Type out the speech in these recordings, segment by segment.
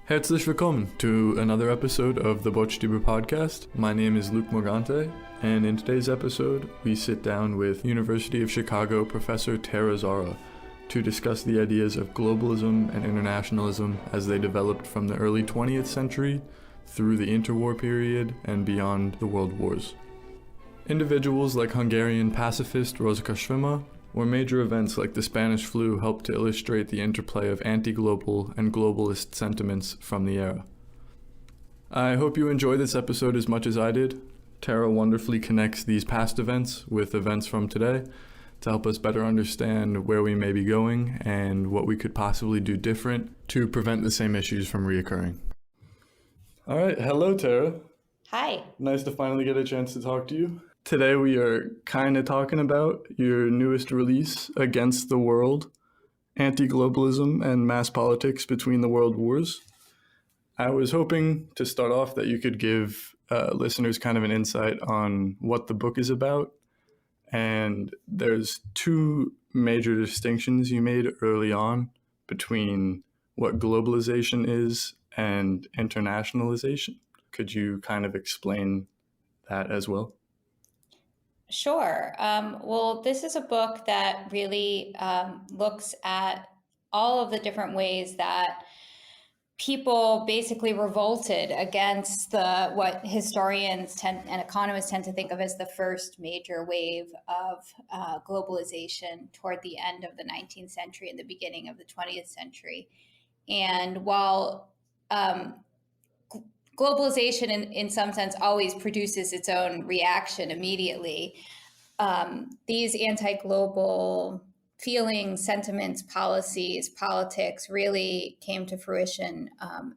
Herzlich willkommen to another episode of the Botstiber Podcast. My name is Luke Morgante, and in today's episode, we sit down with University of Chicago professor Tara Zahra to discuss the ideas of globalism and internationalism as they developed from the early 20th century through the interwar period and beyond the world wars. Individuals like Hungarian pacifist Rosika Schwimmer or major events like the Spanish flu helped to illustrate the interplay of anti-global and globalist sentiments from the era. I hope you enjoy this episode as much as I did. Tara wonderfully connects these past events with events from today to help us better understand where we may be going and what we could possibly do different to prevent the same issues from reoccurring. All right, hello Tara. Hi. Nice to finally get a chance to talk to you. Today we are kind of talking about your newest release, Against the World, Anti-Globalism and Mass Politics Between the World Wars. I was hoping to start off that you could give listeners kind of an insight on what the book is about. And there's two major distinctions you made early on between what globalization is and internationalization. Could you kind of explain that as well? Sure. Well, this is a book that really looks at all of the different ways that people basically revolted against what historians and economists tend to think of as the first major wave of globalization toward the end of the 19th century and the beginning of the 20th century. And while globalization in some sense always produces its own reaction immediately, these anti-global feelings, sentiments, policies, politics really came to fruition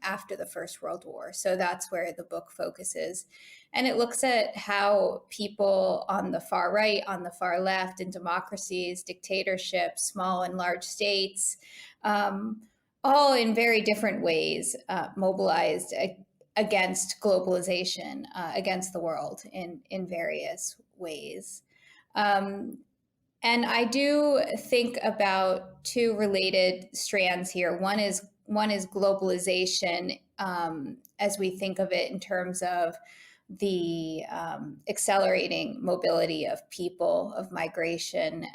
after the First World War. So that's where the book focuses. And it looks at how people on the far right, on the far left, in democracies, dictatorships, small and large states, all in very different ways mobilized against globalization, against the world in various ways. And I do think about two related strands here. One is globalization as we think of it in terms of the accelerating mobility of people, of migration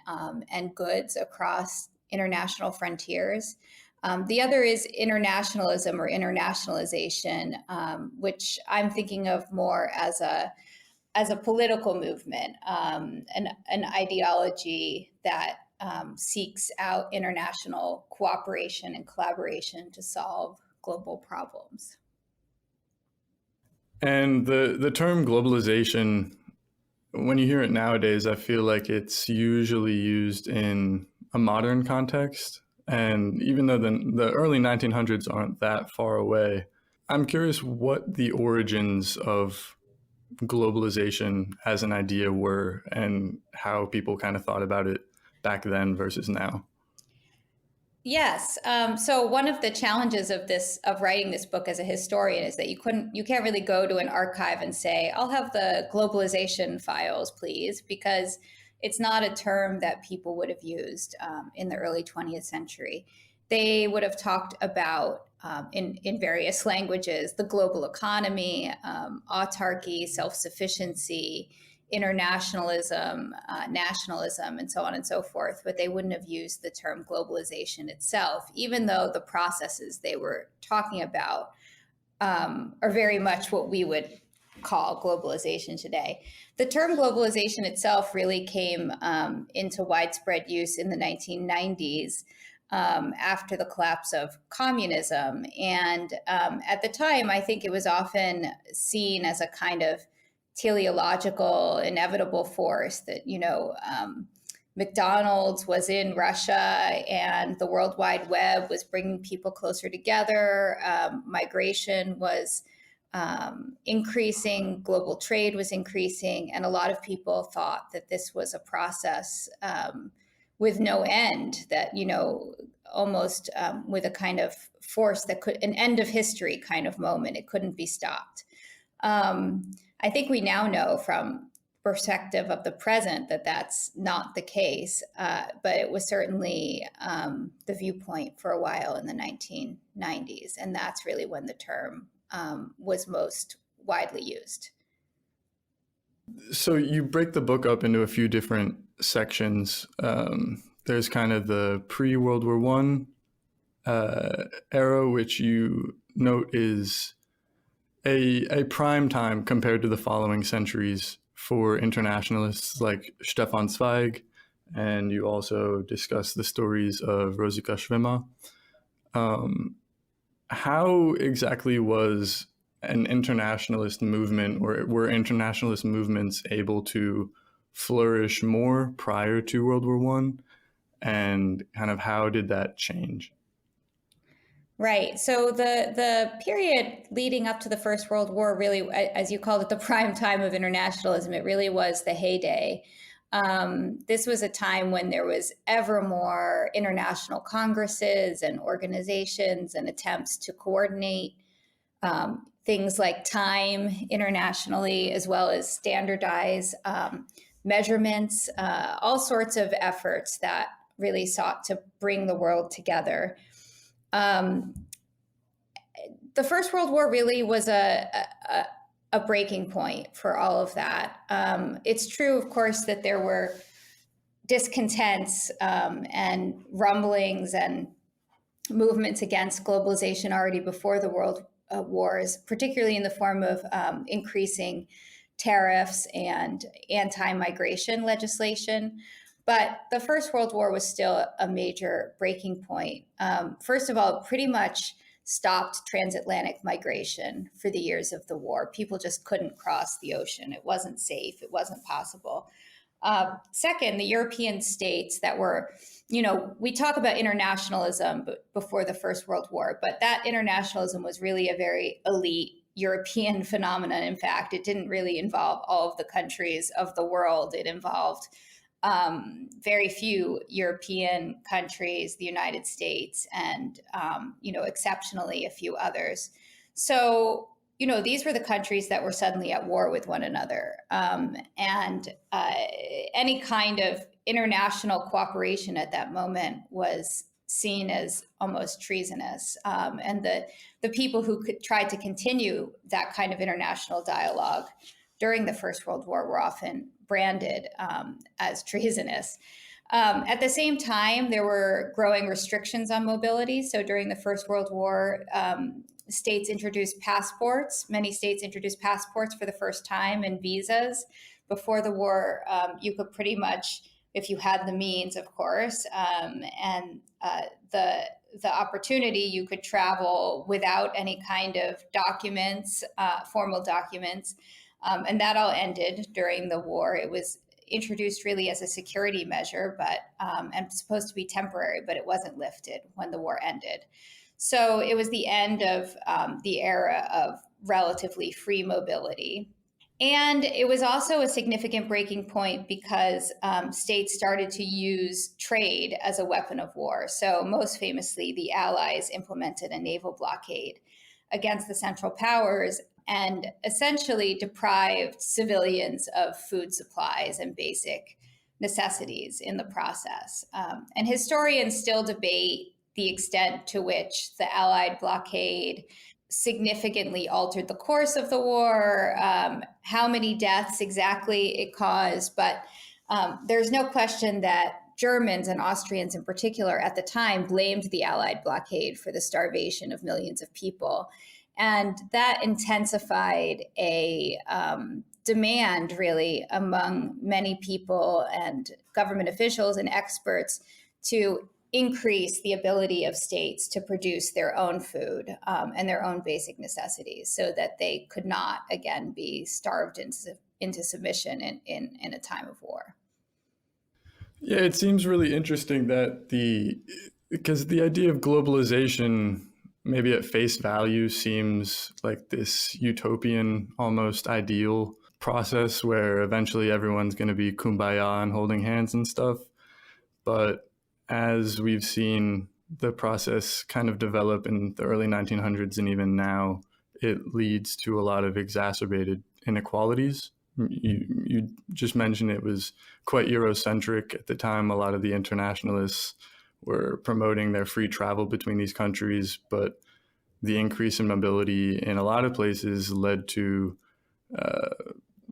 and goods across international frontiers. The other is internationalism or internationalization, which I'm thinking of more as a political movement, an ideology that seeks out international cooperation and collaboration to solve global problems. And the term globalization, when you hear it nowadays, I feel like it's usually used in a modern context. And even though the early 1900s aren't that far away, I'm curious what the origins of globalization as an idea were and how people kind of thought about it back then versus now. Yes. So one of the challenges of writing this book as a historian is that you can't really go to an archive and say, I'll have the globalization files, please, because it's not a term that people would have used in the early 20th century. They would have talked about, in various languages, the global economy, autarky, self-sufficiency, internationalism, nationalism, and so on and so forth. But they wouldn't have used the term globalization itself, even though the processes they were talking about are very much what we would call globalization today. The term globalization itself really came into widespread use in the 1990s after the collapse of communism. And at the time, I think it was often seen as a kind of teleological, inevitable force that, McDonald's was in Russia and the World Wide Web was bringing people closer together. Migration was increasing, global trade was increasing, and a lot of people thought that this was a process with no end, that, almost with a kind of force that an end of history kind of moment. It couldn't be stopped. I think we now know from perspective of the present that that's not the case, but it was certainly the viewpoint for a while in the 1990s, and that's really when the term was most widely used. So you break the book up into a few different sections. There's kind of the pre-World War I era, which you note is a prime time compared to the following centuries for internationalists like Stefan Zweig, and you also discuss the stories of Rosika Schwimmer. How exactly was an internationalist movement, or were internationalist movements able to flourish more prior to World War I, and kind of how did that change? Right. So the period leading up to the First World War, really, as you called it, the prime time of internationalism, it really was the heyday. This was a time when there was ever more international congresses and organizations and attempts to coordinate things like time internationally, as well as standardize measurements, all sorts of efforts that really sought to bring the world together. The First World War really was a breaking point for all of that. It's true, of course, that there were discontents and rumblings and movements against globalization already before the world wars, particularly in the form of increasing tariffs and anti-migration legislation. But the First World War was still a major breaking point. First of all, it pretty much stopped transatlantic migration for the years of the war. People just couldn't cross the ocean. It wasn't safe. It wasn't possible. Second, the European states that were, we talk about internationalism before the First World War, but that internationalism was really a very elite European phenomenon. In fact, it didn't really involve all of the countries of the world. It involved very few European countries, the United States, and, exceptionally a few others. So, these were the countries that were suddenly at war with one another. And any kind of international cooperation at that moment was seen as almost treasonous. And the people who tried to continue that kind of international dialogue during the First World War were often branded as treasonous. At the same time, there were growing restrictions on mobility. So during the First World War, states introduced passports. Many states introduced passports for the first time and visas. Before the war, you could pretty much, if you had the means, of course, and the opportunity, you could travel without any kind of documents, formal documents. And that all ended during the war. It was introduced really as a security measure, but and supposed to be temporary, but it wasn't lifted when the war ended. So it was the end of the era of relatively free mobility. And it was also a significant breaking point because states started to use trade as a weapon of war. So most famously, the Allies implemented a naval blockade against the Central Powers and essentially deprived civilians of food supplies and basic necessities in the process. And historians still debate the extent to which the Allied blockade significantly altered the course of the war, how many deaths exactly it caused. But there's no question that Germans and Austrians in particular at the time blamed the Allied blockade for the starvation of millions of people. And that intensified a demand, really, among many people and government officials and experts to increase the ability of states to produce their own food and their own basic necessities so that they could not, again, be starved into submission in a time of war. Yeah, it seems really interesting that because the idea of globalization maybe at face value seems like this utopian, almost ideal process where eventually everyone's going to be kumbaya and holding hands and stuff. But as we've seen the process kind of develop in the early 1900s and even now, it leads to a lot of exacerbated inequalities You just mentioned it was quite Eurocentric at the time. A lot of the internationalists were promoting their free travel between these countries, but the increase in mobility in a lot of places led to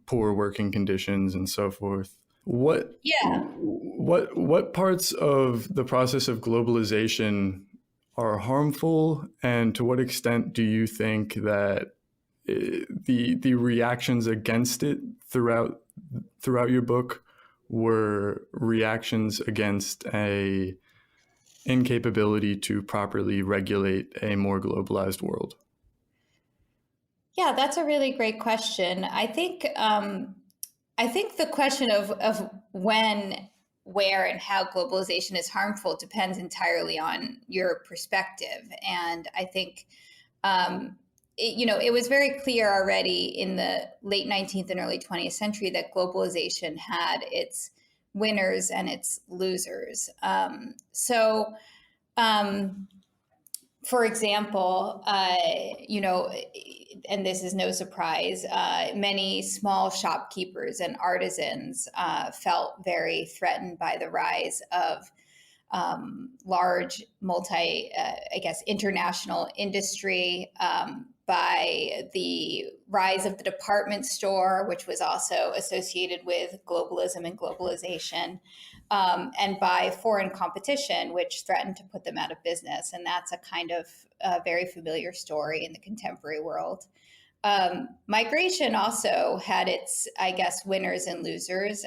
poor working conditions and so forth. What parts of the process of globalization are harmful, and to what extent do you think that the reactions against it throughout your book were reactions against a incapability to properly regulate a more globalized world? Yeah, that's a really great question. I think the question of when, where, and how globalization is harmful depends entirely on your perspective. And I think it was very clear already in the late 19th and early 20th century that globalization had its winners and its losers. For example, and this is no surprise, many small shopkeepers and artisans felt very threatened by the rise of large international industry, by the rise of the department store, which was also associated with globalism and globalization, and by foreign competition, which threatened to put them out of business. And that's a kind of very familiar story in the contemporary world. Migration also had its, winners and losers.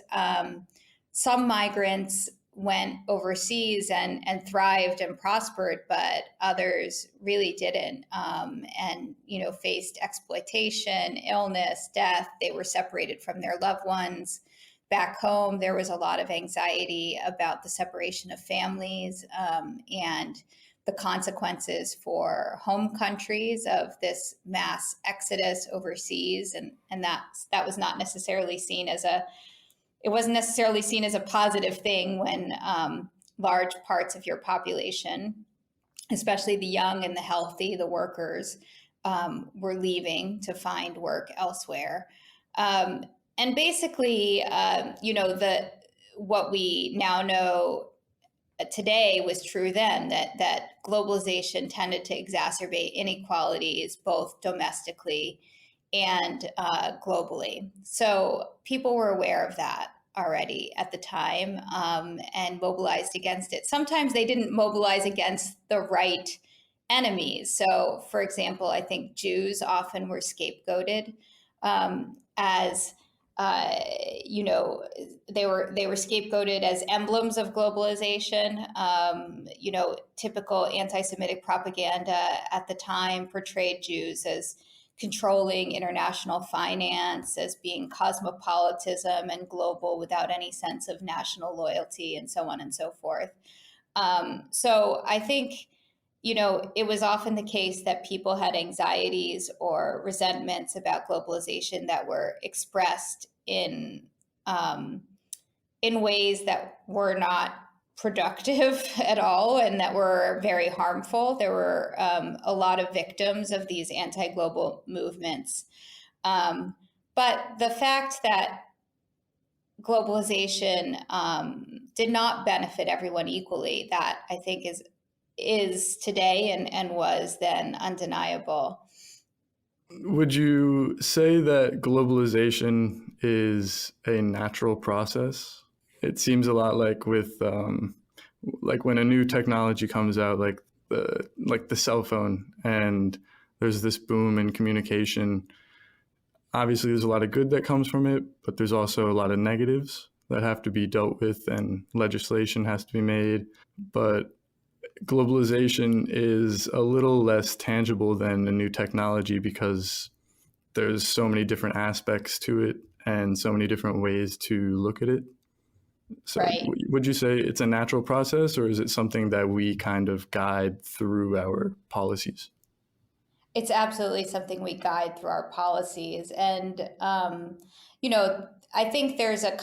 Some migrants went overseas and thrived and prospered, but others really didn't, and faced exploitation, illness, death. They were separated from their loved ones. Back home, there was a lot of anxiety about the separation of families, and the consequences for home countries of this mass exodus overseas, and that was not necessarily seen as it wasn't necessarily seen as a positive thing when large parts of your population, especially the young and the healthy, the workers, were leaving to find work elsewhere. And basically, what we now know today was true then, that globalization tended to exacerbate inequalities both domestically and globally. So people were aware of that already at the time, and mobilized against it. Sometimes they didn't mobilize against the right enemies. So, for example, I think Jews often were scapegoated, as they were scapegoated as emblems of globalization. Typical anti-Semitic propaganda at the time portrayed Jews as controlling international finance, as being cosmopolitism and global without any sense of national loyalty, and so on and so forth. So I think, it was often the case that people had anxieties or resentments about globalization that were expressed in ways that were not productive at all and that were very harmful. There were a lot of victims of these anti-global movements. But the fact that globalization did not benefit everyone equally, that I think is today and was then undeniable. Would you say that globalization is a natural process? It seems a lot like with like when a new technology comes out, like the cell phone, and there's this boom in communication. Obviously, there's a lot of good that comes from it, but there's also a lot of negatives that have to be dealt with, and legislation has to be made. But globalization is a little less tangible than a new technology because there's so many different aspects to it and so many different ways to look at it. So right. Would you say it's a natural process, or is it something that we kind of guide through our policies? It's absolutely something we guide through our policies. And, I think there's of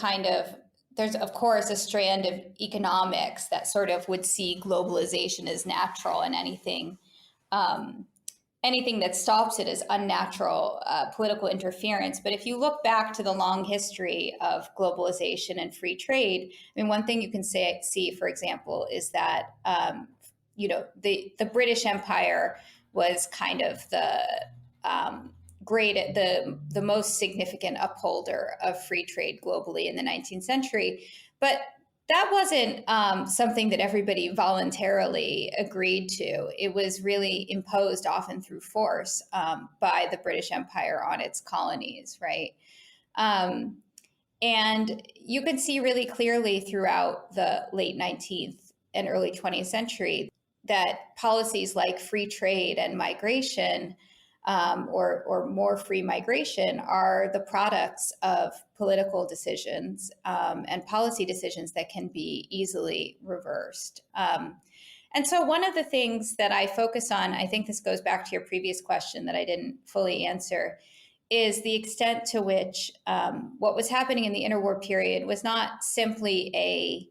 course a strand of economics that sort of would see globalization as natural, and anything anything that stops it is unnatural political interference. But if you look back to the long history of globalization and free trade, I mean, one thing you can see, for example, is that the British Empire was kind of the most significant upholder of free trade globally in the 19th century, but that wasn't something that everybody voluntarily agreed to. It was really imposed often through force by the British Empire on its colonies, right? And you could see really clearly throughout the late 19th and early 20th century that policies like free trade and migration or more free migration are the products of political decisions and policy decisions that can be easily reversed. And so one of the things that I focus on, I think this goes back to your previous question that I didn't fully answer, is the extent to which what was happening in the interwar period was not simply a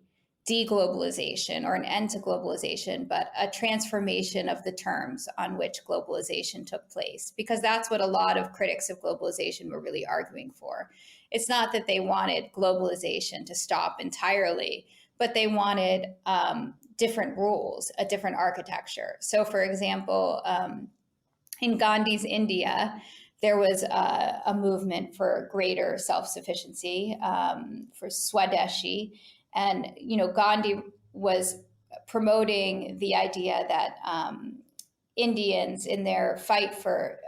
deglobalization or an end to globalization, but a transformation of the terms on which globalization took place, because that's what a lot of critics of globalization were really arguing for. It's not that they wanted globalization to stop entirely, but they wanted different rules, a different architecture. So, for example, in Gandhi's India, there was a movement for greater self-sufficiency, for Swadeshi. And, Gandhi was promoting the idea that Indians in their fight for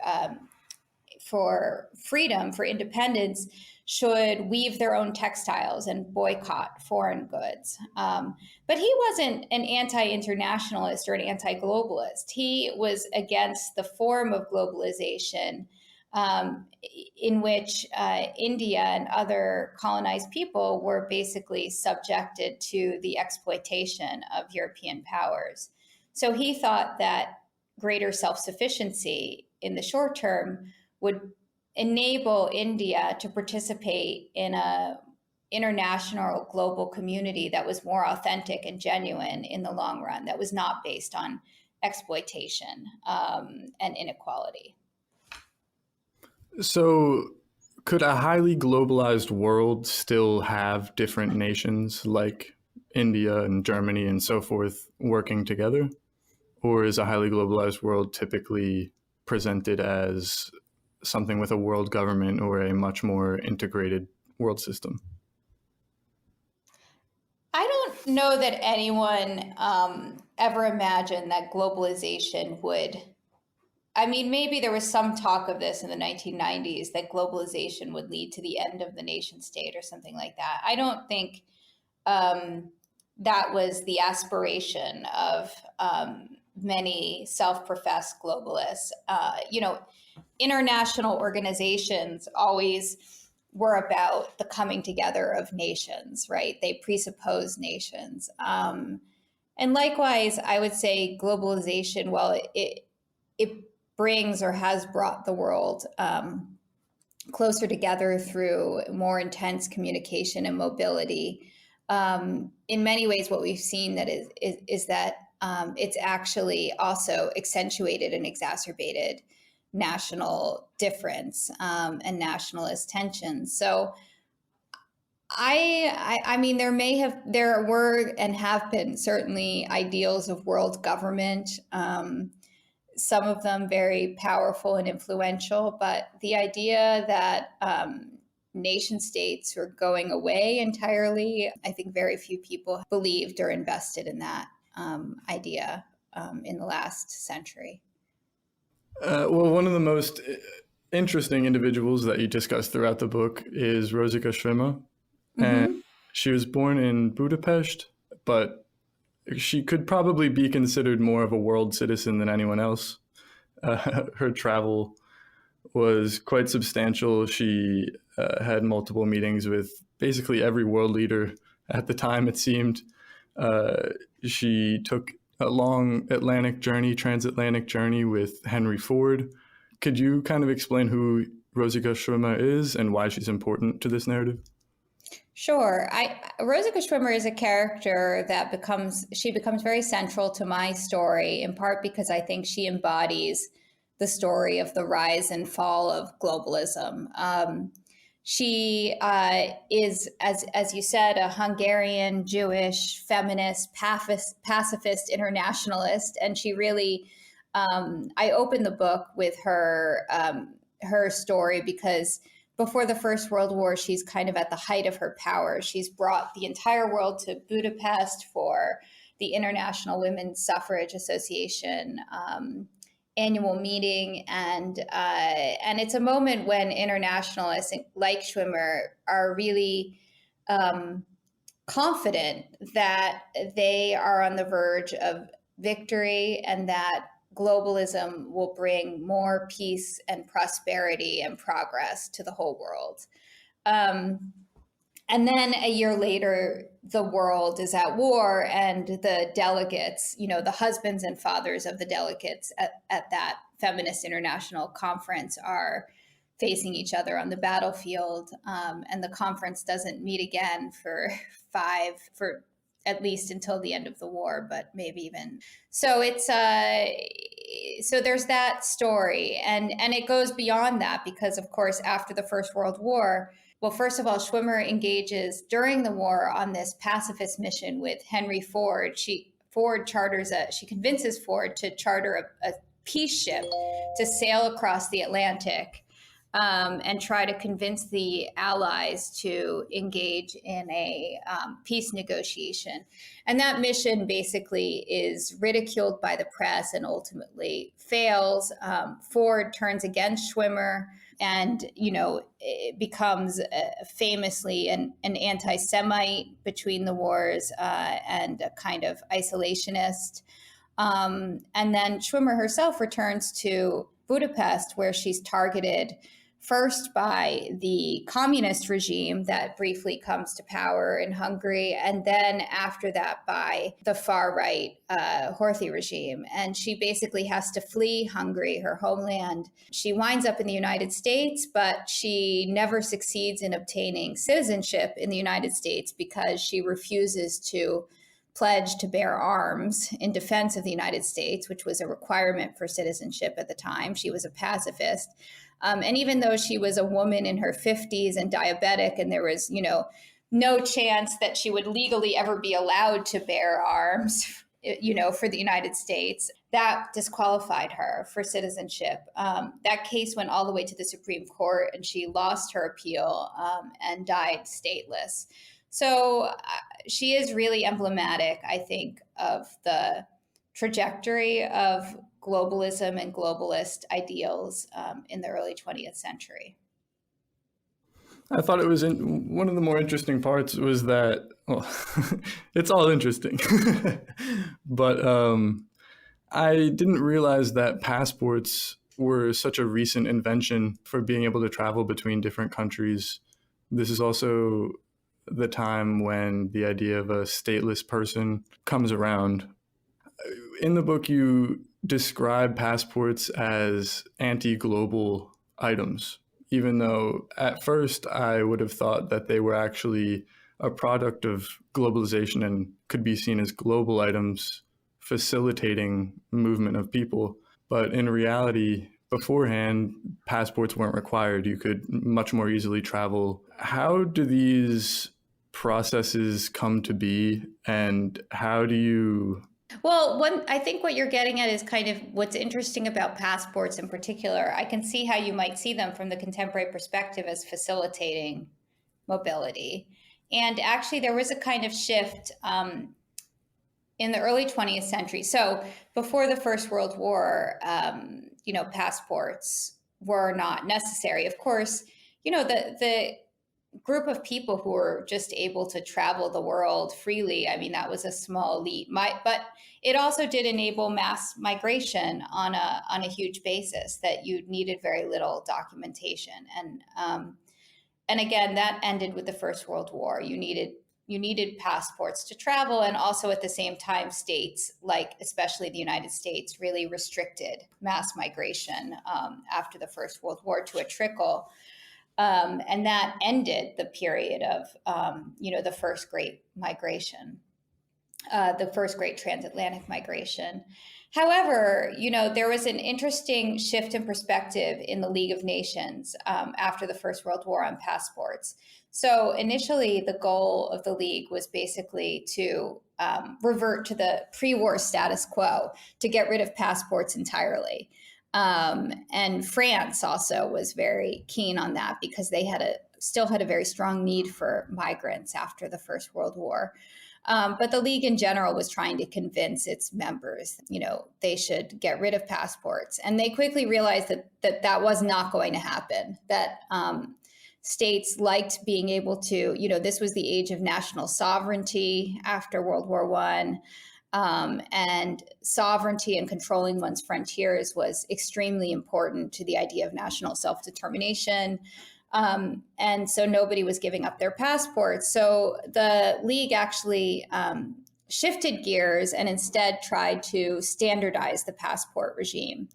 freedom, for independence, should weave their own textiles and boycott foreign goods. But he wasn't an anti-internationalist or an anti-globalist. He was against the form of globalization in which India and other colonized people were basically subjected to the exploitation of European powers. So he thought that greater self-sufficiency in the short term would enable India to participate in an international global community that was more authentic and genuine in the long run, that was not based on exploitation and inequality. So could a highly globalized world still have different nations like India and Germany and so forth working together? Or is a highly globalized world typically presented as something with a world government or a much more integrated world system? I don't know that anyone ever imagined that globalization would... I mean, maybe there was some talk of this in the 1990s, that globalization would lead to the end of the nation state or something like that. I don't think that was the aspiration of many self-professed globalists. International organizations always were about the coming together of nations, right? They presuppose nations. And likewise, I would say globalization, well, it brings or has brought the world closer together through more intense communication and mobility. In many ways, what we've seen that is that it's actually also accentuated and exacerbated national difference and nationalist tensions. So I mean, there were and have been certainly ideals of world government, some of them very powerful and influential, but the idea that nation states were going away entirely, I think very few people believed or invested in that idea in the last century. Well, one of the most interesting individuals that you discuss throughout the book is Rosika Schwimmer. Mm-hmm. And she was born in Budapest, but she could probably be considered more of a world citizen than anyone else. Her travel was quite substantial. She had multiple meetings with basically every world leader at the time, it seemed. She took a long transatlantic journey with Henry Ford. Could you kind of explain who Rosika Schwimmer is and why she's important to this narrative? Sure. Rosika Schwimmer is a character that becomes very central to my story, in part because I think she embodies the story of the rise and fall of globalism. She is, as you said, a Hungarian Jewish feminist, pacifist internationalist, and she really. I opened the book with her story because before the First World War, she's kind of at the height of her power. She's brought the entire world to Budapest for the International Women's Suffrage Association annual meeting, and it's a moment when internationalists like Schwimmer are really confident that they are on the verge of victory and that globalism will bring more peace and prosperity and progress to the whole world. And then a year later, the world is at war, and the delegates, the husbands and fathers of the delegates at that Feminist International Conference are facing each other on the battlefield. And the conference doesn't meet again for at least until the end of the war, but maybe even. So it's so there's that story, and it goes beyond that because, of course, after the First World War, well, first of all, Schwimmer engages during the war on this pacifist mission with Henry Ford. She convinces Ford to charter a peace ship to sail across the Atlantic and try to convince the Allies to engage in a peace negotiation. And that mission basically is ridiculed by the press and ultimately fails. Ford turns against Schwimmer and, it becomes famously an anti-Semite between the wars and a kind of isolationist. And then Schwimmer herself returns to Budapest, where she's targeted first by the communist regime that briefly comes to power in Hungary, and then after that by the far-right Horthy regime. And she basically has to flee Hungary, her homeland. She winds up in the United States, but she never succeeds in obtaining citizenship in the United States because she refuses to pledge to bear arms in defense of the United States, which was a requirement for citizenship at the time. She was a pacifist. And even though she was a woman in her 50s and diabetic, and there was, no chance that she would legally ever be allowed to bear arms, for the United States, that disqualified her for citizenship. That case went all the way to the Supreme Court, and she lost her appeal and died stateless. So she is really emblematic, I think, of the trajectory of globalism and globalist ideals in the early 20th century. I thought it was one of the more interesting parts was that, well, it's all interesting, but I didn't realize that passports were such a recent invention for being able to travel between different countries. This is also the time when the idea of a stateless person comes around. In the book, you describe passports as anti-global items, even though at first I would have thought that they were actually a product of globalization and could be seen as global items facilitating movement of people. But in reality, beforehand, passports weren't required. You could much more easily travel. How do these processes come to be, and how do you... Well, I think what you're getting at is kind of what's interesting about passports in particular. I can see how you might see them from the contemporary perspective as facilitating mobility. And actually, there was a kind of shift in the early 20th century. So before the First World War, passports were not necessary. Of course, the group of people who were just able to travel the world freely, I mean, that was a small elite. But it also did enable mass migration on a huge basis that you needed very little documentation. And again, that ended with the First World War. You needed passports to travel, and also at the same time, states like especially the United States really restricted mass migration after the First World War to a trickle. And that ended the period of, the first great migration, the first great transatlantic migration. However, there was an interesting shift in perspective in the League of Nations after the First World War on passports. So initially, the goal of the League was basically to revert to the pre-war status quo, to get rid of passports entirely. And France also was very keen on that because they still had a very strong need for migrants after the First World War. But the League in general was trying to convince its members, they should get rid of passports. And they quickly realized that was not going to happen, that states liked being able to, this was the age of national sovereignty after World War I. And sovereignty and controlling one's frontiers was extremely important to the idea of national self-determination. And so nobody was giving up their passports. So the League actually shifted gears and instead tried to standardize the passport regime,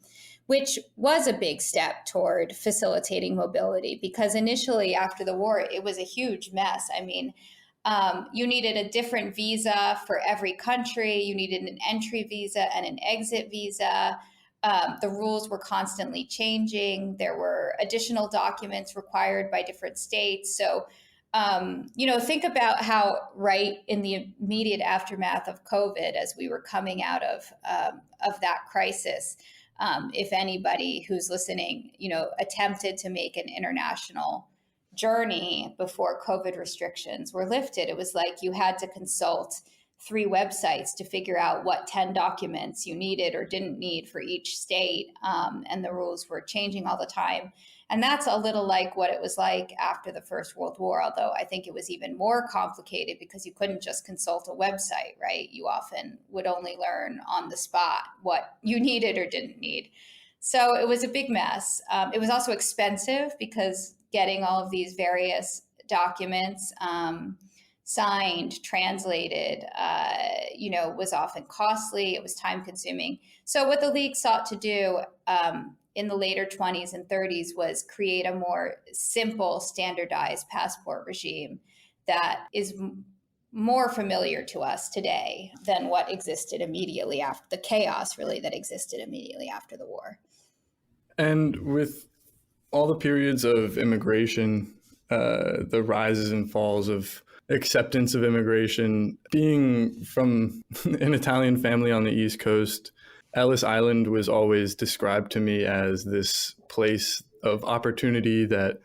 which was a big step toward facilitating mobility, because initially after the war, it was a huge mess. I mean, you needed a different visa for every country. You needed an entry visa and an exit visa. The rules were constantly changing. There were additional documents required by different states. So, think about how right in the immediate aftermath of COVID, as we were coming out of that crisis, if anybody who's listening, attempted to make an international journey before COVID restrictions were lifted, it was like you had to consult 3 websites to figure out what 10 documents you needed or didn't need for each state. And the rules were changing all the time. And that's a little like what it was like after the First World War, although I think it was even more complicated because you couldn't just consult a website, right? You often would only learn on the spot what you needed or didn't need. So it was a big mess. It was also expensive because getting all of these various documents signed, translated, was often costly. It was time consuming. So what the League sought to do in the later 20s and 30s was create a more simple, standardized passport regime that is more familiar to us today than what existed immediately after the chaos, really, that existed immediately after the war. And with all the periods of immigration, the rises and falls of acceptance of immigration, being from an Italian family on the East Coast, Ellis Island was always described to me as this place of opportunity that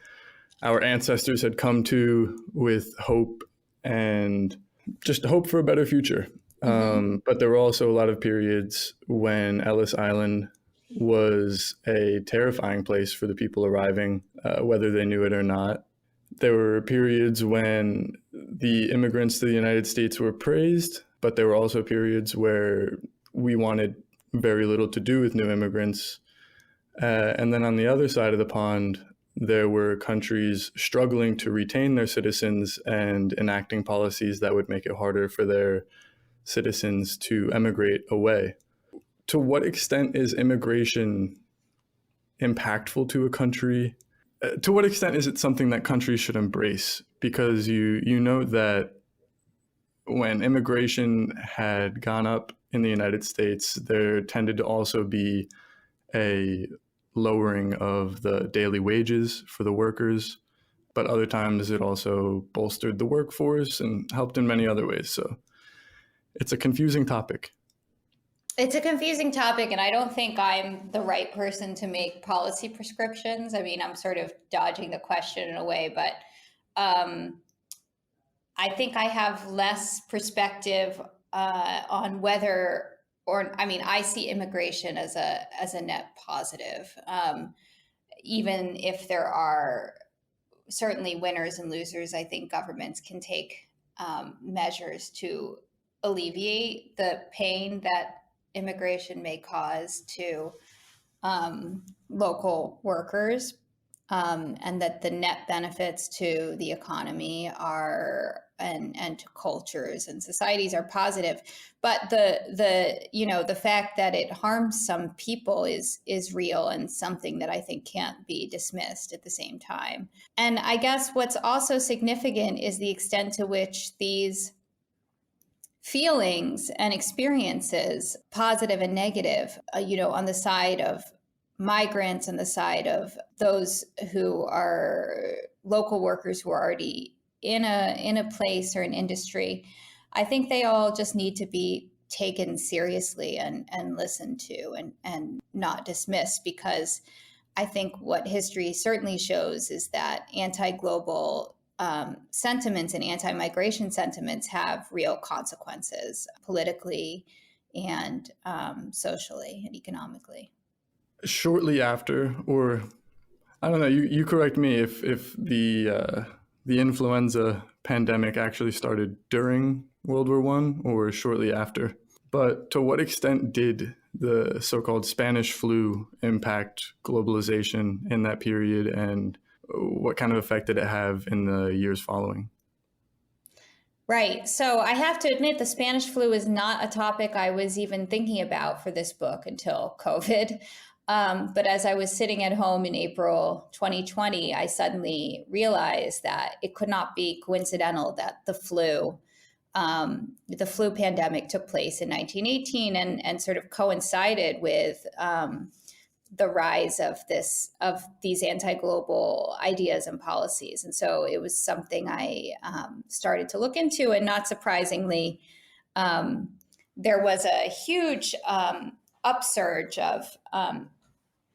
our ancestors had come to with hope and just hope for a better future. Mm-hmm. But there were also a lot of periods when Ellis Island was a terrifying place for the people arriving, whether they knew it or not. There were periods when the immigrants to the United States were praised, but there were also periods where we wanted very little to do with new immigrants. And then on the other side of the pond, there were countries struggling to retain their citizens and enacting policies that would make it harder for their citizens to emigrate away. To what extent is immigration impactful to a country? To what extent is it something that countries should embrace? Because you know that when immigration had gone up in the United States, there tended to also be a lowering of the daily wages for the workers, but other times it also bolstered the workforce and helped in many other ways. So it's a confusing topic. It's a confusing topic, and I don't think I'm the right person to make policy prescriptions. I mean, I'm sort of dodging the question in a way, but I think I have less perspective on whether, I see immigration as a net positive, even if there are certainly winners and losers. I think governments can take measures to alleviate the pain that immigration may cause to local workers, and that the net benefits to the economy are and to cultures and societies are positive. But the fact that it harms some people is real and something that I think can't be dismissed at the same time. And I guess what's also significant is the extent to which these feelings and experiences, positive and negative, on the side of migrants, on the side of those who are local workers who are already in a place or an industry. I think they all just need to be taken seriously and listened to and not dismissed, because I think what history certainly shows is that anti-global sentiments and anti-migration sentiments have real consequences politically and socially and economically. Shortly after, or I don't know, you correct me if the influenza pandemic actually started during World War I or shortly after. But to what extent did the so-called Spanish flu impact globalization in that period, and what kind of effect did it have in the years following? Right. So I have to admit, the Spanish flu is not a topic I was even thinking about for this book until COVID. But as I was sitting at home in April 2020, I suddenly realized that it could not be coincidental that the flu pandemic took place in 1918 and sort of coincided with the rise of these anti-global ideas and policies. And so it was something I started to look into, and not surprisingly, there was a huge upsurge of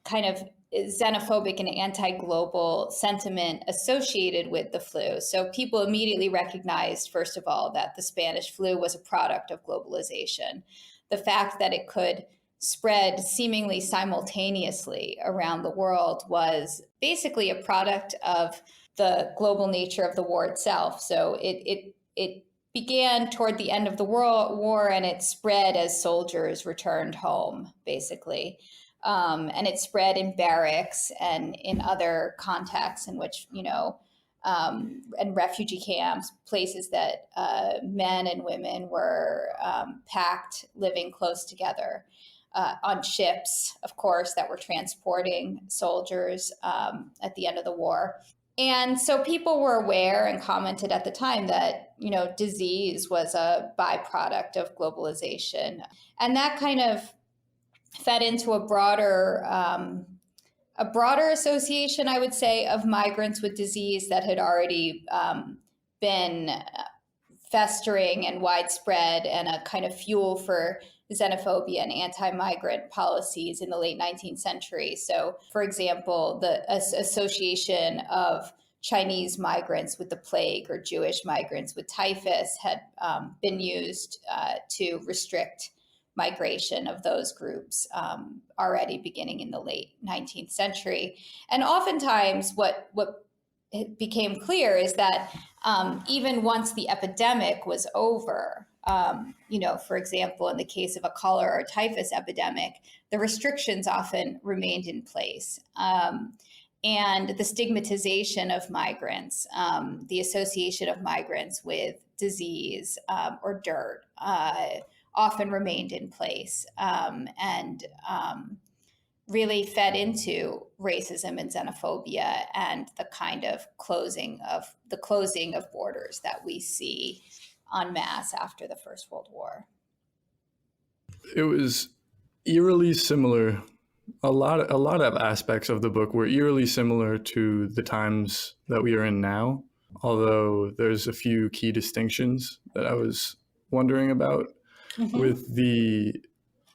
kind of xenophobic and anti-global sentiment associated with the flu. So people immediately recognized, first of all, that the Spanish flu was a product of globalization. The fact that it could spread seemingly simultaneously around the world was basically a product of the global nature of the war itself. So it began toward the end of the war, and it spread as soldiers returned home, basically. And it spread in barracks and in other contexts in which, and refugee camps, places that men and women were packed, living close together. On ships, of course, that were transporting soldiers at the end of the war. And so people were aware and commented at the time that, disease was a byproduct of globalization. And that kind of fed into a broader association, I would say, of migrants with disease that had already been festering and widespread, and a kind of fuel for xenophobia and anti-migrant policies in the late 19th century. So, for example, the association of Chinese migrants with the plague or Jewish migrants with typhus had been used to restrict migration of those groups already beginning in the late 19th century. And oftentimes what it became clear is that even once the epidemic was over, for example, in the case of a cholera or typhus epidemic, the restrictions often remained in place. And the stigmatization of migrants, the association of migrants with disease or dirt often remained in place, and really fed into racism and xenophobia and the kind of closing of borders that we see en masse after the First World War. It was eerily similar. A lot of aspects of the book were eerily similar to the times that we are in now, although there's a few key distinctions that I was wondering about. Mm-hmm. With the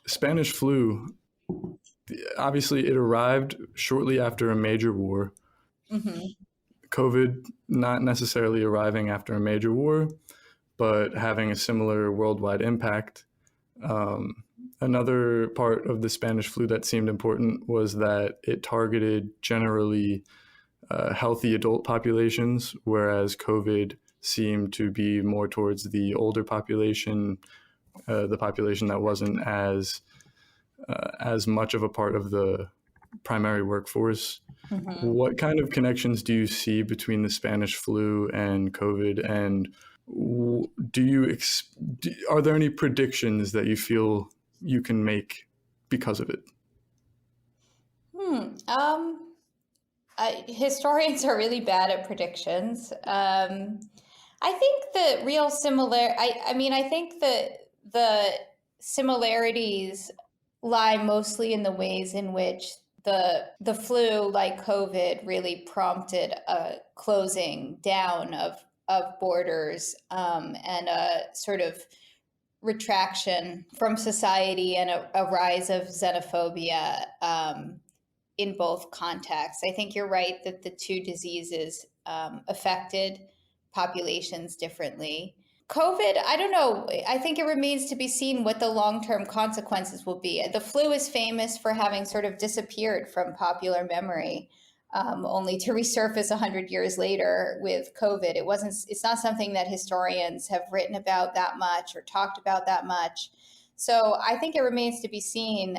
Spanish flu, obviously it arrived shortly after a major war. Mm-hmm. COVID not necessarily arriving after a major war, but having a similar worldwide impact. Another part of the Spanish flu that seemed important was that it targeted generally healthy adult populations, whereas COVID seemed to be more towards the older population, the population that wasn't as much of a part of the primary workforce. Mm-hmm. What kind of connections do you see between the Spanish flu and COVID, and are there any predictions that you feel you can make because of it? Historians are really bad at predictions. I think the real I think that the similarities lie mostly in the ways in which the flu, like COVID, really prompted a closing down of borders, and a sort of retraction from society and a rise of xenophobia, in both contexts. I think you're right that the two diseases affected populations differently. COVID, I don't know. I think it remains to be seen what the long-term consequences will be. The flu is famous for having sort of disappeared from popular memory, only to resurface 100 years later with COVID. It's not something that historians have written about that much or talked about that much. So I think it remains to be seen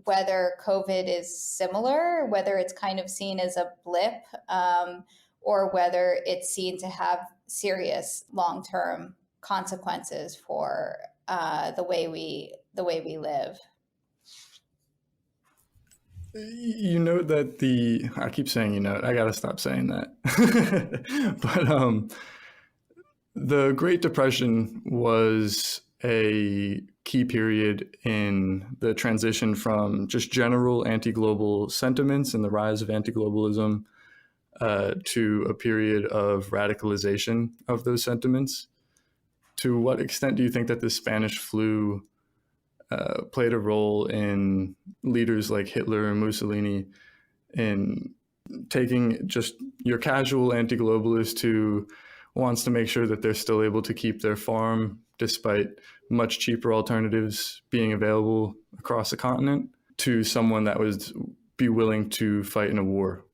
whether COVID is similar, whether it's kind of seen as a blip, or whether it's seen to have serious long-term consequences for the way we live. You know that I keep saying I gotta stop saying that. But the Great Depression was a key period in the transition from just general anti-global sentiments and the rise of anti-globalism to a period of radicalization of those sentiments. To what extent do you think that the Spanish flu played a role in leaders like Hitler and Mussolini in taking just your casual anti-globalist who wants to make sure that they're still able to keep their farm despite much cheaper alternatives being available across the continent, to someone that would be willing to fight in a war?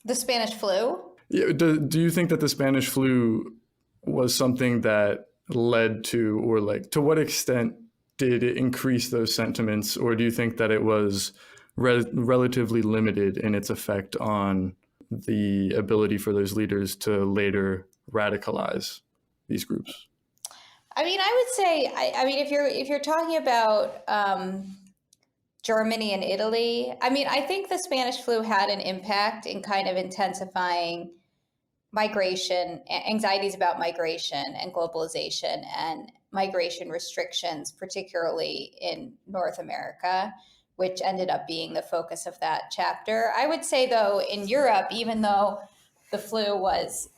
The Spanish flu? Yeah, do you think that the Spanish flu was something that led to, or like to what extent did it increase those sentiments, or do you think that it was relatively limited in its effect on the ability for those leaders to later radicalize these groups? I mean, I would say, if you're talking about Germany and Italy, I mean, I think the Spanish flu had an impact in kind of intensifying migration, anxieties about migration and globalization and migration restrictions, particularly in North America, which ended up being the focus of that chapter. I would say, though, in Europe, even though the flu was,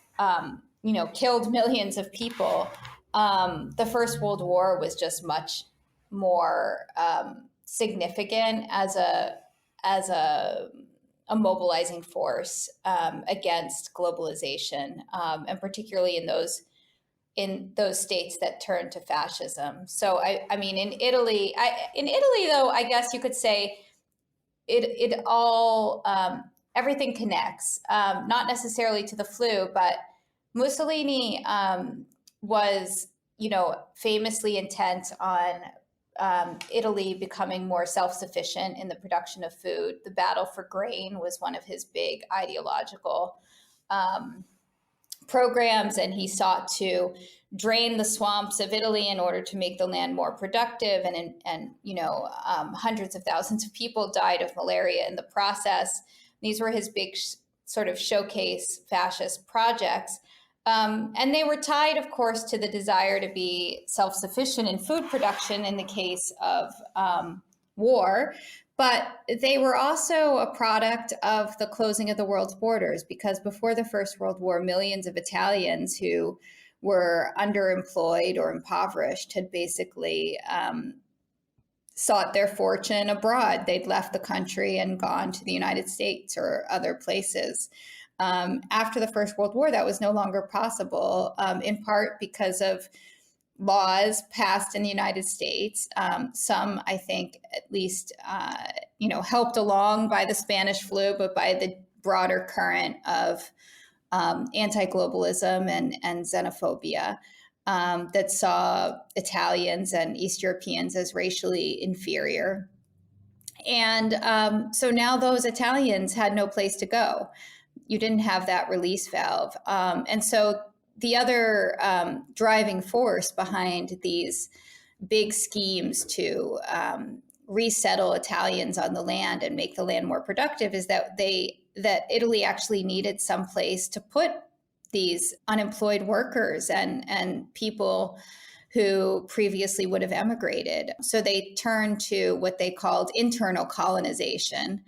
killed millions of people, the First World War was just much more significant as a mobilizing force against globalization, and particularly in those states that turned to fascism. So I mean, in Italy, though, I guess you could say it all everything connects, not necessarily to the flu, but Mussolini was, famously intent on Italy becoming more self-sufficient in the production of food. The battle for grain was one of his big ideological programs, and he sought to drain the swamps of Italy in order to make the land more productive. And hundreds of thousands of people died of malaria in the process. These were his big sort of showcase fascist projects. And they were tied, of course, to the desire to be self-sufficient in food production in the case of war. But they were also a product of the closing of the world's borders, because before the First World War, millions of Italians who were underemployed or impoverished had basically sought their fortune abroad. They'd left the country and gone to the United States or other places. After the First World War, that was no longer possible, in part because of laws passed in the United States. Some, I think, at least, helped along by the Spanish flu, but by the broader current of anti-globalism and xenophobia that saw Italians and East Europeans as racially inferior. And so now those Italians had no place to go. You didn't have that release valve. And so the other driving force behind these big schemes to resettle Italians on the land and make the land more productive is that Italy actually needed some place to put these unemployed workers and people who previously would have emigrated. So they turned to what they called internal colonization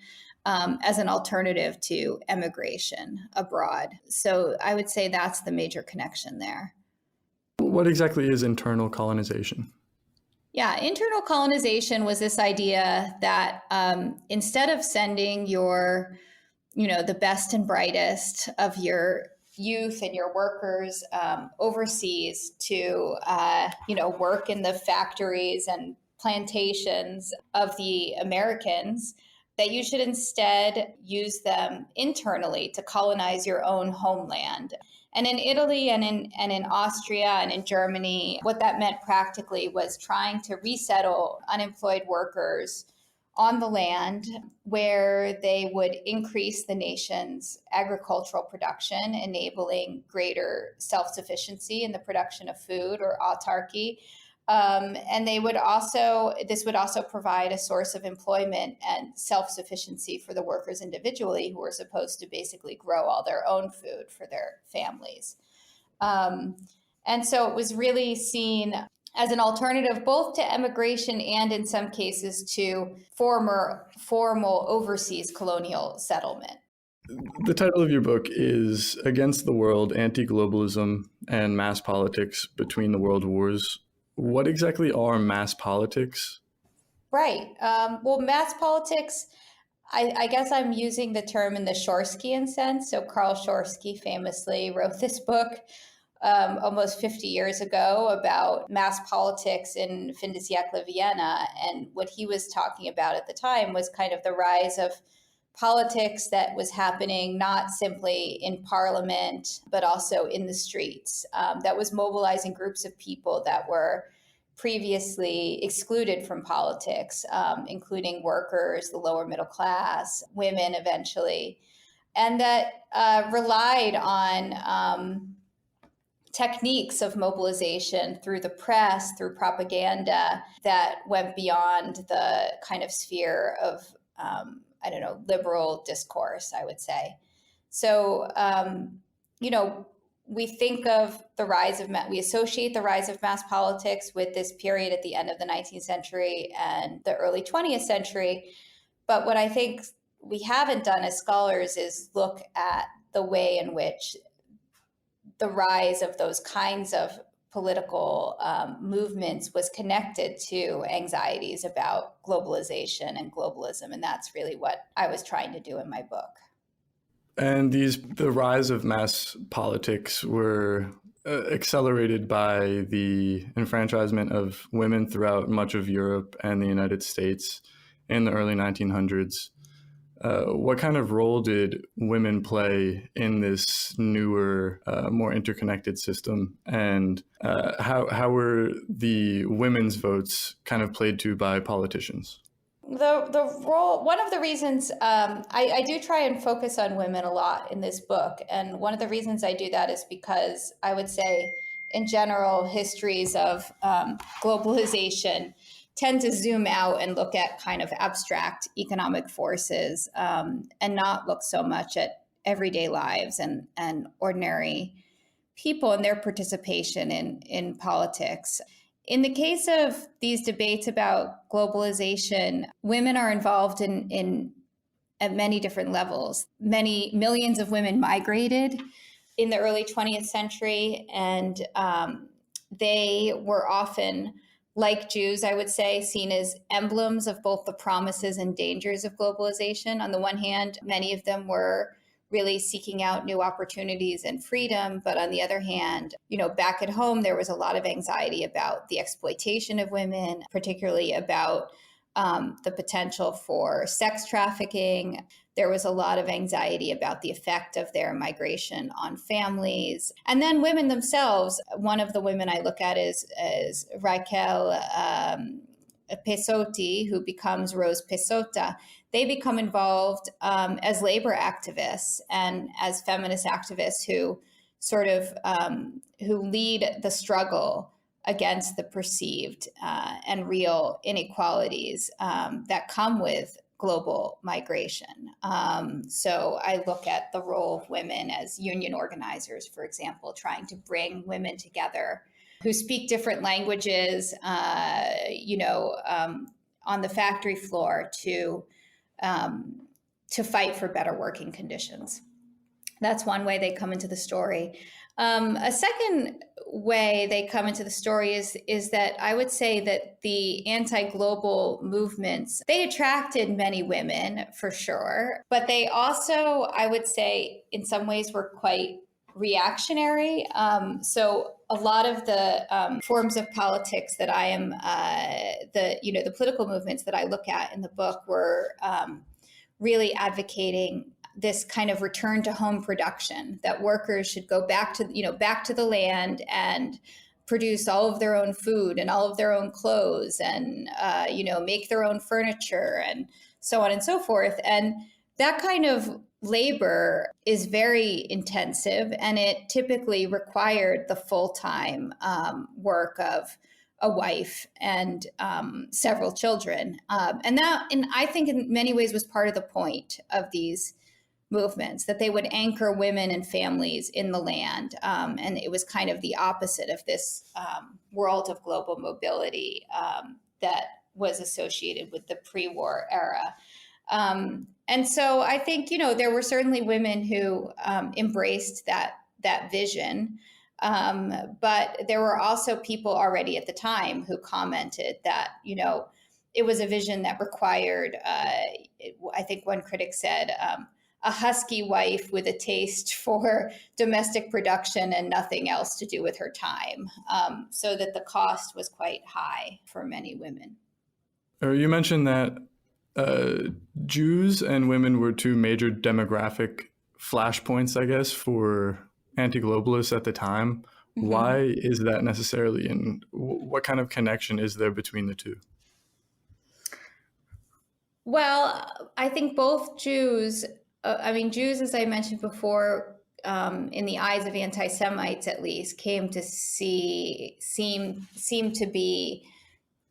as an alternative to emigration abroad. So I would say that's the major connection there. What exactly is internal colonization? Yeah, internal colonization was this idea that instead of sending the best and brightest of your youth and your workers overseas to, work in the factories and plantations of the Americans, that you should instead use them internally to colonize your own homeland. And in Italy and in Austria and in Germany, what that meant practically was trying to resettle unemployed workers on the land where they would increase the nation's agricultural production, enabling greater self-sufficiency in the production of food or autarky. And this would also provide a source of employment and self-sufficiency for the workers individually, who were supposed to basically grow all their own food for their families. And so it was really seen as an alternative both to emigration and in some cases to formal overseas colonial settlement. The title of your book is Against the World, Anti-Globalism and Mass Politics Between the World Wars. What exactly are mass politics? Right. Well, mass politics, I guess I'm using the term in the Shorskian sense. So Karl Schorsky famously wrote this book almost 50 years ago about mass politics in fin de siècle Vienna. And what he was talking about at the time was kind of the rise of politics that was happening not simply in parliament, but also in the streets, that was mobilizing groups of people that were previously excluded from politics, including workers, the lower middle class, women eventually, and that relied on techniques of mobilization through the press, through propaganda that went beyond the kind of sphere of, liberal discourse, I would say. So, we think of we associate the rise of mass politics with this period at the end of the 19th century and the early 20th century. But what I think we haven't done as scholars is look at the way in which the rise of those kinds of political movements was connected to anxieties about globalization and globalism. And that's really what I was trying to do in my book. And the rise of mass politics were accelerated by the enfranchisement of women throughout much of Europe and the United States in the early 1900s. What kind of role did women play in this newer, more interconnected system? And how were the women's votes kind of played to by politicians? The role, one of the reasons I do try and focus on women a lot in this book. And one of the reasons I do that is because I would say, in general, histories of globalization tend to zoom out and look at kind of abstract economic forces and not look so much at everyday lives and ordinary people and their participation in politics. In the case of these debates about globalization, women are involved at many different levels. Many millions of women migrated in the early 20th century, and they were often, like Jews, I would say, seen as emblems of both the promises and dangers of globalization. On the one hand, many of them were really seeking out new opportunities and freedom. But on the other hand, back at home, there was a lot of anxiety about the exploitation of women, particularly about the potential for sex trafficking. There was a lot of anxiety about the effect of their migration on families. And then women themselves, one of the women I look at is Raquel Pesotti, who becomes Rose Pessotta. They become involved as labor activists and as feminist activists who sort of who lead the struggle against the perceived and real inequalities that come with global migration. So I look at the role of women as union organizers, for example, trying to bring women together who speak different languages, on the factory floor to fight for better working conditions. That's one way they come into the story. A second way they come into the story is that I would say that the anti-global movements, they attracted many women for sure, but they also, I would say, in some ways were quite reactionary. So a lot of the forms of politics that I am, the political movements that I look at in the book were really advocating this kind of return to home production, that workers should go back to the land and produce all of their own food and all of their own clothes and, make their own furniture and so on and so forth. And that kind of labor is very intensive, and it typically required the full-time work of a wife and several children. And I think in many ways was part of the point of these movements, that they would anchor women and families in the land. And it was kind of the opposite of this world of global mobility that was associated with the pre-war era. And so I think, there were certainly women who embraced that vision. But there were also people already at the time who commented that, it was a vision that required, I think one critic said, a husky wife with a taste for domestic production and nothing else to do with her time, so that the cost was quite high for many women. You mentioned that Jews and women were two major demographic flashpoints, I guess, for anti-globalists at the time. Mm-hmm. Why is that necessarily, and what kind of connection is there between the two? Well, I think both Jews, as I mentioned before, in the eyes of anti-Semites at least, came to seem to be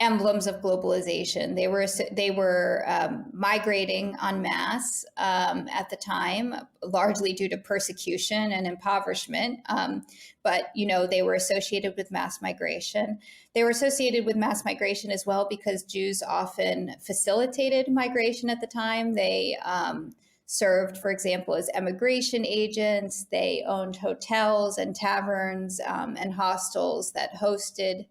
emblems of globalization. They were migrating en masse at the time, largely due to persecution and impoverishment. But they were associated with mass migration. They were associated with mass migration as well because Jews often facilitated migration at the time. They served, for example, as emigration agents. They owned hotels and taverns and hostels that hosted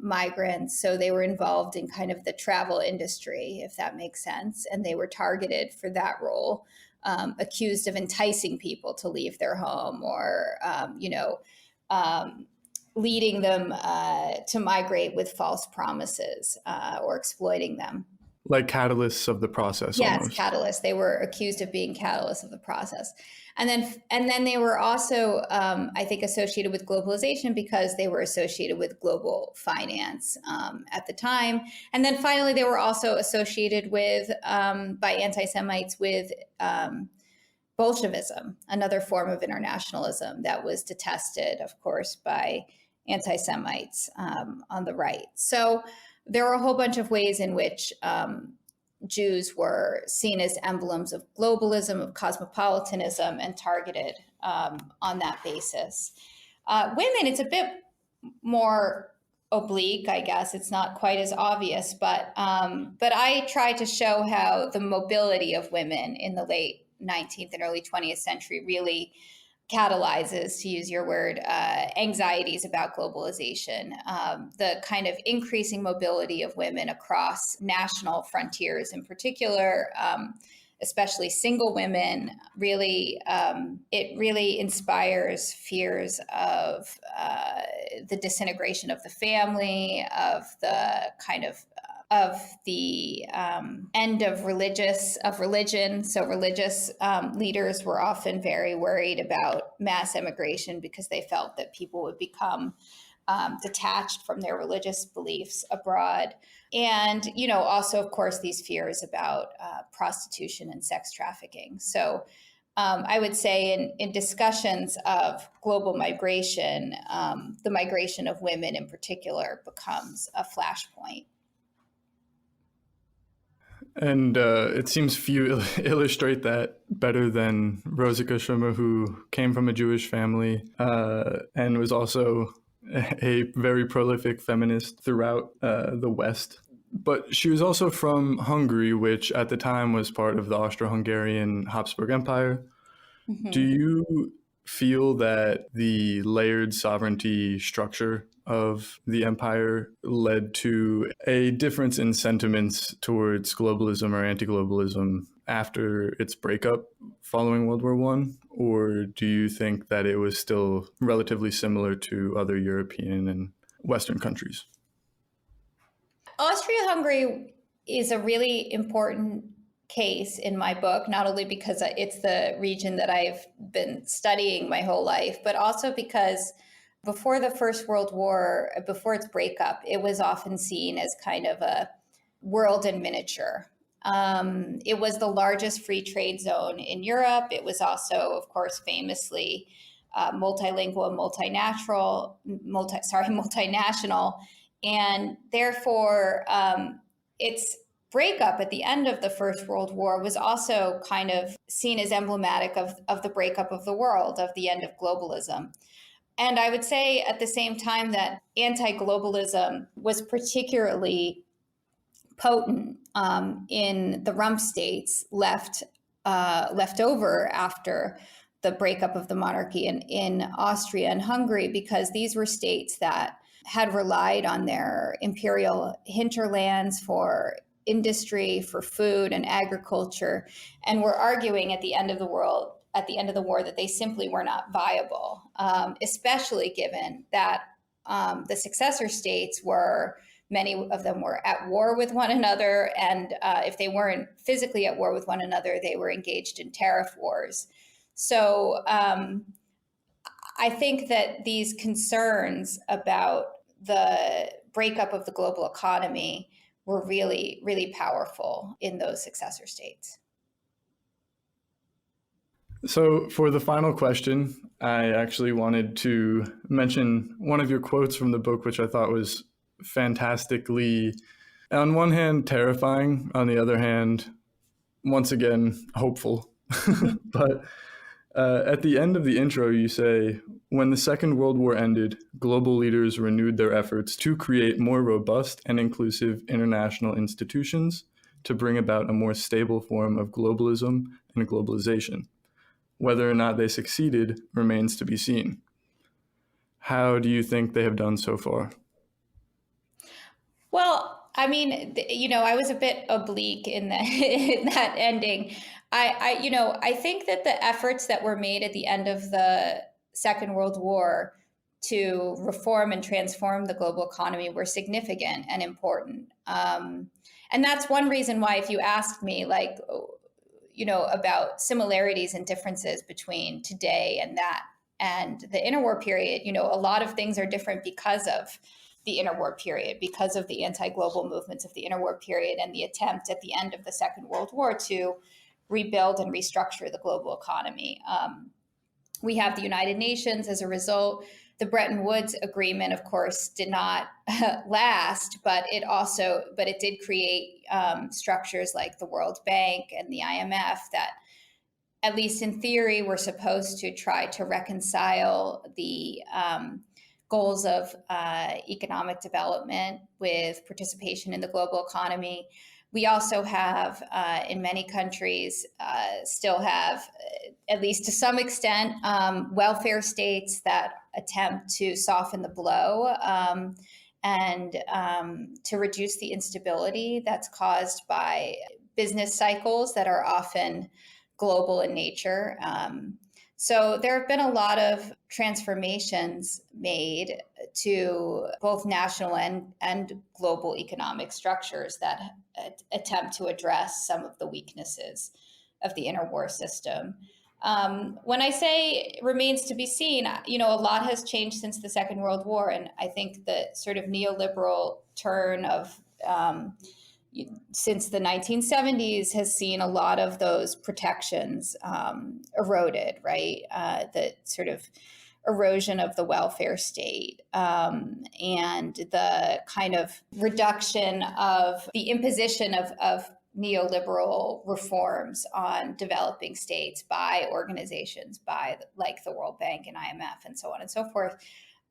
migrants. So they were involved in kind of the travel industry, if that makes sense. And they were targeted for that role, accused of enticing people to leave their home or, leading them to migrate with false promises or exploiting them. Like catalysts of the process. Yes, almost. Catalysts. They were accused of being catalysts of the process. And then they were also, I think, associated with globalization because they were associated with global finance at the time. And then finally, they were also associated with, by anti-Semites, with Bolshevism, another form of internationalism that was detested, of course, by anti-Semites on the right. So there were a whole bunch of ways in which Jews were seen as emblems of globalism, of cosmopolitanism, and targeted on that basis. Women, it's a bit more oblique, I guess. It's not quite as obvious, but I try to show how the mobility of women in the late 19th and early 20th century really catalyzes, to use your word, anxieties about globalization, the kind of increasing mobility of women across national frontiers in particular, especially single women, it really inspires fears of the disintegration of the family, of the kind of the end of religion. So religious leaders were often very worried about mass immigration because they felt that people would become detached from their religious beliefs abroad. And, also, of course, these fears about prostitution and sex trafficking. So I would say in discussions of global migration, the migration of women in particular becomes a flashpoint. And it seems few illustrate that better than Rosika Schwimmer, who came from a Jewish family and was also a very prolific feminist throughout the West. But she was also from Hungary, which at the time was part of the Austro-Hungarian Habsburg Empire. Mm-hmm. Do you feel that the layered sovereignty structure of the empire led to a difference in sentiments towards globalism or anti-globalism after its breakup following World War I? Or do you think that it was still relatively similar to other European and Western countries? Austria-Hungary is a really important case in my book, not only because it's the region that I've been studying my whole life, but also because before the First World War, before its breakup, it was often seen as kind of a world in miniature. It was the largest free trade zone in Europe. It was also, of course, famously multilingual and multinational. And therefore, its breakup at the end of the First World War was also kind of seen as emblematic of the breakup of the world, of the end of globalism. And I would say at the same time that anti-globalism was particularly potent in the rump states left over after the breakup of the monarchy in Austria and Hungary, because these were states that had relied on their imperial hinterlands for industry, for food and agriculture, and were arguing at the end of the war that they simply were not viable, especially given that the successor states many of them were at war with one another, and if they weren't physically at war with one another, they were engaged in tariff wars. So I think that these concerns about the breakup of the global economy were really, really powerful in those successor states. So for the final question, I actually wanted to mention one of your quotes from the book, which I thought was fantastically, on one hand, terrifying, on the other hand, once again, hopeful. But at the end of the intro, you say, when the Second World War ended, global leaders renewed their efforts to create more robust and inclusive international institutions to bring about a more stable form of globalism and globalization. Whether or not they succeeded remains to be seen. How do you think they have done so far? Well, I mean, I was a bit oblique in that ending. I think that the efforts that were made at the end of the Second World War to reform and transform the global economy were significant and important. And that's one reason why, if you asked me, about similarities and differences between today and the interwar period, a lot of things are different because of the interwar period, because of the anti-global movements of the interwar period and the attempt at the end of the Second World War to rebuild and restructure the global economy. We have the United Nations as a result. The Bretton Woods Agreement, of course, did not last, but it did create structures like the World Bank and the IMF that, at least in theory, were supposed to try to reconcile the goals of economic development with participation in the global economy. We also have, in many countries, still have, at least to some extent, welfare states that attempt to soften the blow and to reduce the instability that's caused by business cycles that are often global in nature. So there have been a lot of transformations made to both national and global economic structures that attempt to address some of the weaknesses of the interwar system. When I say remains to be seen, a lot has changed since the Second World War. And I think the sort of neoliberal turn of since the 1970s has seen a lot of those protections eroded, right? The sort of erosion of the welfare state and the kind of reduction of the imposition of neoliberal reforms on developing states by organizations like the World Bank and IMF and so on and so forth.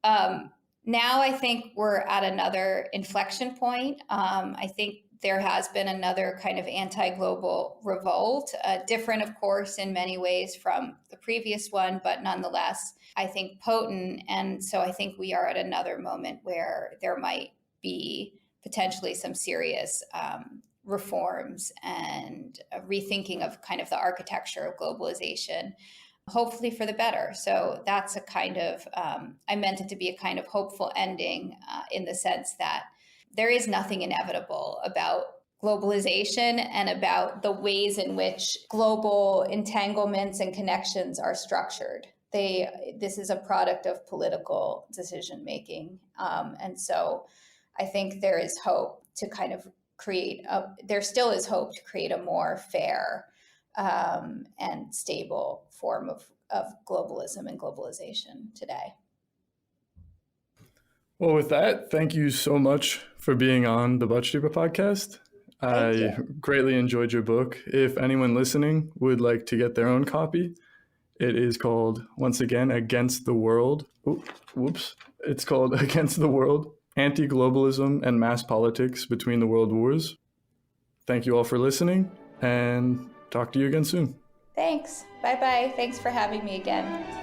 Now I think we're at another inflection point. I think there has been another kind of anti-global revolt, different, of course, in many ways from the previous one, but nonetheless, I think potent. And so I think we are at another moment where there might be potentially some serious reforms and a rethinking of kind of the architecture of globalization, hopefully for the better. So that's a kind of, I meant it to be a kind of hopeful ending in the sense that there is nothing inevitable about globalization and about the ways in which global entanglements and connections are structured. This is a product of political decision making. And so I think there is hope to kind of there still is hope to create a more fair and stable form of globalism and globalization today. Well, with that, thank you so much for being on the Botstiber Podcast. I greatly enjoyed your book. If anyone listening would like to get their own copy, it is called, once again, Against the World. It's called Against the World, Anti-Globalism and Mass Politics Between the World Wars. Thank you all for listening, and talk to you again soon. Thanks. Bye-bye. Thanks for having me again.